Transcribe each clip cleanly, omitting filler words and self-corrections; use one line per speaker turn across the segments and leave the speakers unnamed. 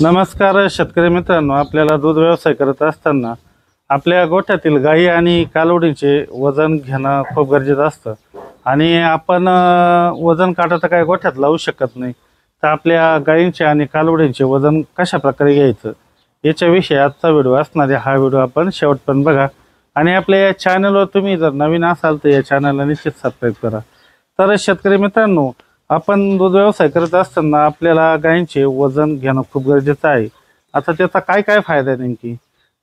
नमस्कार शेतकरी मित्रांनो, आपल्याला दूध व्यवसाय करत असताना आपल्या गोठ्यातील गायी आणि कालवडींचे वजन घेणं खूप गरजेचं असतं आणि आपण वजन काटा काय गोठ्यात लावू शकत नाही। तर आपल्या गायींचे आणि कालवडींचे वजन कशा प्रकारे घ्यायचं याच्याविषयी आजचा व्हिडिओ असणार आहे। हा व्हिडिओ आपण शेवटपर्यंत बघा आणि आपल्या या चॅनलवर तुम्ही जर नवीन असाल तर या चॅनलला निश्चित सबस्क्राईब करा। तर शेतकरी मित्रांनो, आपण दूध व्यवसाय करत असताना आपल्याला गायींचे वजन घेणं खूप गरजेचं आहे। आता त्याचा काय काय फायदा आहे नेमकी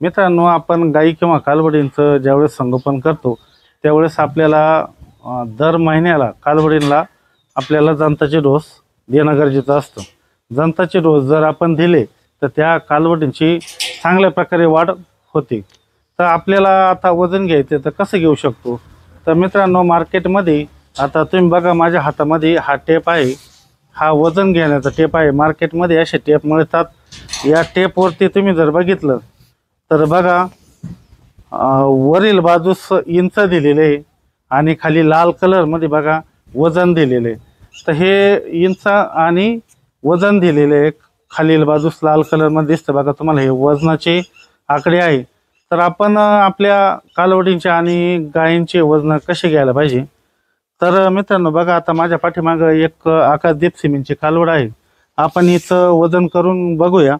मित्रांनो, आपण गायी किंवा कालवडींचं ज्यावेळेस संगोपन करतो त्यावेळेस आपल्याला दर महिन्याला कालवडींना आपल्याला जंताचे डोस देणं गरजेचं असतं। जंताचे डोस जर आपण दिले तर त्या कालवडींची चांगल्या प्रकारे वाढ होते। तर आपल्याला आता वजन घ्यायचं तर कसं घेऊ शकतो? तर मित्रांनो, मार्केटमध्ये आता तुम्ही बघा, माझ्या हातामध्ये हा टेप आहे, हा वजन घेण्याचा टेप आहे। मार्केटमध्ये असे टेप मिळतात। या टेपवरती तुम्ही जर बघितलं तर बघा, वरील बाजूस इंच दिलेले आहे आणि खाली लाल कलरमध्ये बघा वजन दिलेले। तर हे इंच आणि वजन दिलेले खालील बाजूस लाल कलरमध्ये दिसतं बघा तुम्हाला, हे वजनाचे आकडे आहे। तर आपण आपल्या कालवडींचे आणि गायींचे वजन कसे घ्यायला पाहिजे? तर मित्रांनो बघा, आता माझ्या पाठीमागं एक आकाशदीप सिमेंटची कालवड आहे, आपण हिचं वजन करून बघूया।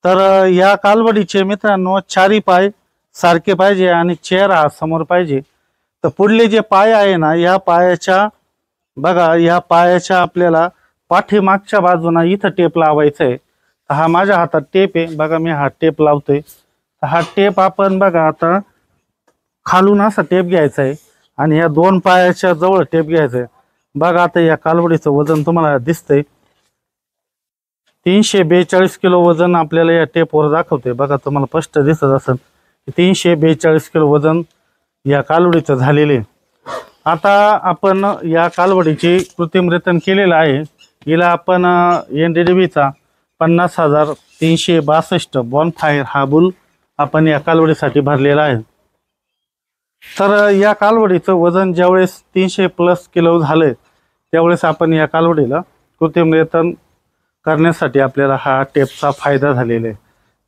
तर या कालवडीचे मित्रांनो चारी पाय सारखे पाहिजे आणि चेहरा हा समोर पाहिजे। तर पुढले जे पाय आहे ना, या पायाच्या बघा, या पायाच्या आपल्याला पाठीमागच्या बाजूला इथं टेप लावायचा आहे। तर हा माझ्या हातात टेप आहे बघा, मी हा टेप लावतोय। तर हा टेप आपण बघा आता खालून असा टेप घ्यायचा आहे आणि या दोन पायाच्या जवळ टेप घ्यायचा आहे। बघा आता या कालवडीचं वजन तुम्हाला दिसतंय 342 किलो वजन आपल्याला या टेपवर दाखवते बघा, तुम्हाला स्पष्ट दिसत असेल 342 किलो वजन या कालवडीचं झालेले। आता आपण या कालवडीचे कृत्रिम रेतन केलेलं आहे। हिला आपण NDDBचा 50,362 बॉनफायर हा बुल आपण या कालवडीसाठी भरलेला आहे। तर या कालवडीचं वजन ज्यावेळेस 300+ किलो झाले त्यावेळेस आपण या कालवडीला कृत्रिम रेतन करण्यासाठी आपल्याला हा टेपचा फायदा झालेला आहे।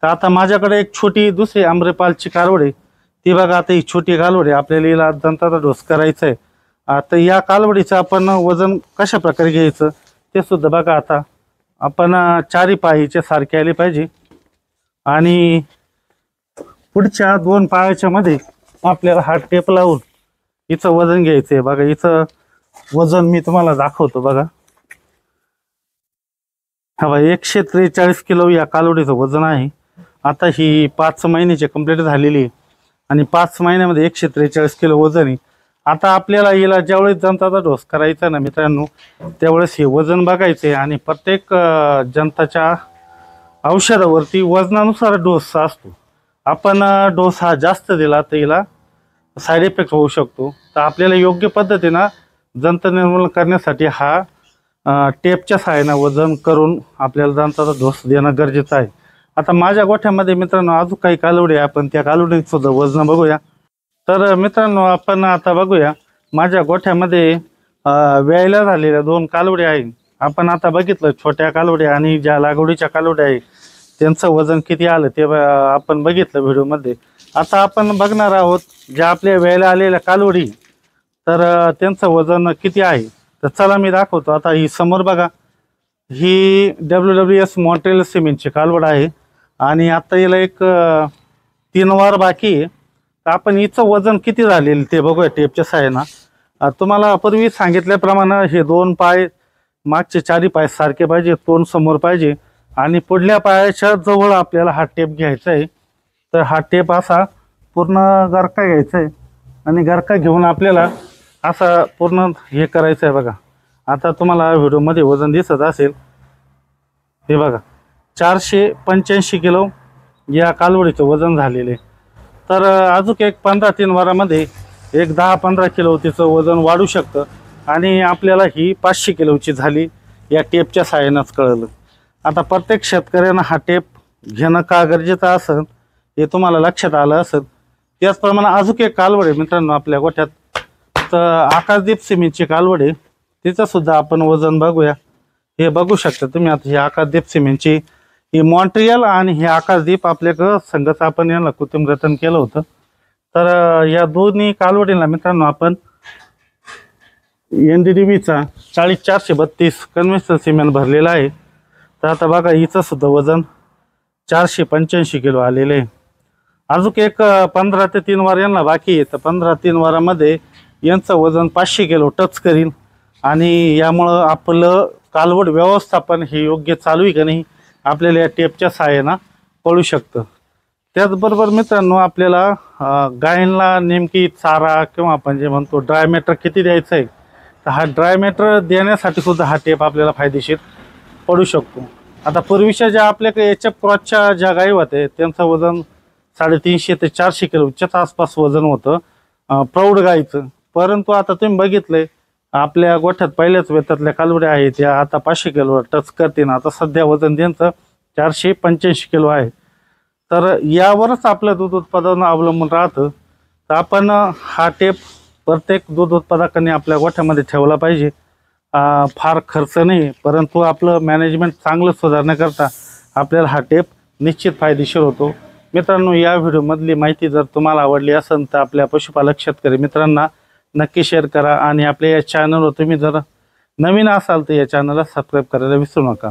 तर आता माझ्याकडे एक छोटी दुसरी आम्रपालची कालवड आहे, ती बघा। आता ही छोटी कालवड आहे, आपल्याला हिला दंताचा डोस करायचा आहे। आता या कालवडीचं आपण वजन कशा प्रकारे घ्यायचं ते सुद्धा बघा। आता आपण चारी पायीचे सारखे आले पाहिजे आणि पुढच्या दोन पायाच्या मध्ये आपल्याला हा टेप लावून हिचं वजन घ्यायचं आहे बघा। हिचं वजन मी तुम्हाला दाखवतो बघा, हा बघा 143 किलो या कालवडीचं वजन आहे। आता ही 5 महिन्याची कंप्लीट झालेली आणि 5 महिन्यामध्ये 143 किलो वजन आहे। आता आपल्याला हिला ज्यावेळेस जंताचा डोस करायचा ना मित्रांनो, त्यावेळेस हे वजन बघायचे आणि प्रत्येक जंताच्या औषधावरती वजनानुसार डोस असतो। आपण डोस हा जास्त दिला तर हिला साईड इफेक्ट होऊ शकतो। तर आपल्याला योग्य पद्धतीनं जंत निर्मूलन करण्यासाठी हा टेपच्या सहाय्याने वजन करून आपल्याला दंताचा डोस देणं गरजेचं आहे। आता माझ्या गोठ्यामध्ये मित्रांनो अजून काही कालवडी आहे, आपण त्या कालवडीचं सुद्धा वजन बघूया। तर मित्रांनो आपण आता बघूया, माझ्या गोठ्यामध्ये व्यायला झालेल्या 2 कालवडी आहे। आपण आता बघितलं छोट्या कालवडी आणि ज्या लागवडीच्या कालवडी आहे त्यांचं वजन किती आलं ते आपण बघितलं व्हिडिओमध्ये। आता आपण बघणार आहोत ज्या आपल्या व्यायला आलेल्या कालवडी, तर त्यांचं वजन किती आहे। तर चला मी दाखवतो। आता ही समोर बघा, ही WWS मॉन्ट्रियल सिमेंटची कालवड आहे आणि आता हिला एक 3 वार बाकी आहे। तर आपण हिचं वजन किती झालेलं ते बघूया टेपच्या सहाय्यानं। तुम्हाला पूर्वी सांगितल्याप्रमाणे हे 2 पाय मागचे चारी पाय सारखे पाहिजे, तोंड समोर पाहिजे आणि पुढल्या पायाच्या जवळ आपल्याला हा टेप घ्यायचा आहे। तर हा टेप असा पूर्ण गरका घ्यायचा आहे आणि गरका घेऊन आपल्याला असा पूर्ण हे करायचं आहे बघा। आता तुम्हाला व्हिडिओमध्ये वजन दिसत असेल, हे बघा 485 किलो या कालवडीचं वजन झालेले। तर अजून एक 15-3 वारामध्ये एक 10-15 किलो तिचं वजन वाढू शकतं आणि आपल्याला ही 500 किलोची झाली या टेपच्या सहाय्यानेच कळलं। आता प्रत्येक शेतकऱ्यांना हा टेप घेणं का गरजेचं असेल हे तुम्हाला लक्षात आलं असेल। त्याचप्रमाणे अजून एक कालवड आहे मित्रांनो आपल्या गोठ्यात, तर आकाशदीप सिमेंटची कालवड आहे, तिचं सुद्धा आपण वजन बघूया। हे बघू शकता तुम्ही, आता ही आकाशदीप सिमेंटची ही मॉन्ट्रियल आणि हे आकाशदीप आपल्याकडं संघच आपण यांना कृत्रिम रतन केलं होतं। तर या दोन्ही कालवडीला मित्रांनो आपण NDDBचा 40432 कन्व्हेन्शनल सिमेंट भरलेला आहे। तर आता बघा हिचं सुद्धा वजन 485 किलो आलेले आहे। अजून एक 15 ते 3 वार यांना बाकी आहे। तर 15-3 वारामध्ये यांचं वजन 500 किलो टच करील आणि यामुळं आपलं कालवड व्यवस्थापन हे योग्य चालू आहे का नाही आपल्याला या टेपच्या सहाय्यानं कळू शकतं। त्याचबरोबर मित्रांनो आपल्याला गायींना नेमकी चारा किंवा आपण जे म्हणतो ड्राय मॅटर किती द्यायचं आहे, तर हा ड्राय मॅटर देण्यासाठी सुद्धा हा टेप आपल्याला फायदेशीर पडू शकतो। आता पूर्वीच्या ज्या आपल्याकडे HF क्रॉसच्या ज्या गायी होते त्यांचं वजन 350 ते 400 किलोच्या आसपास वजन होतं प्रौढ गायीचं। परंतु आता तुम्ही बघितलंय आपल्या गोठ्यात पहिल्याच वेतातल्या कालवड्या आहेत त्या आता 500 किलोवर टच करतील। आता सध्या वजन त्यांचं 485 किलो आहे। तर यावरच आपलं दूध उत्पादन अवलंबून राहतं। तर आपण हा टेप प्रत्येक दूध उत्पादकांनी आपल्या गोठ्यामध्ये ठेवला पाहिजे। फार खर्च नाही, परंतु आपलं मॅनेजमेंट चांगलं सुधारण्याकरता आपल्याला हा टेप निश्चित फायदेशीर होतो। मित्रांनो, या व्हिडिओमधली माहिती जर तुम्हाला आवडली असेल तर आपल्या पशुपालक शेतकरी मित्रांना नक्की शेअर करा आणि आपल्या या चॅनलवर तुम्ही जर नवीन असाल तर या चॅनलला सबस्क्राईब करायला विसरू नका।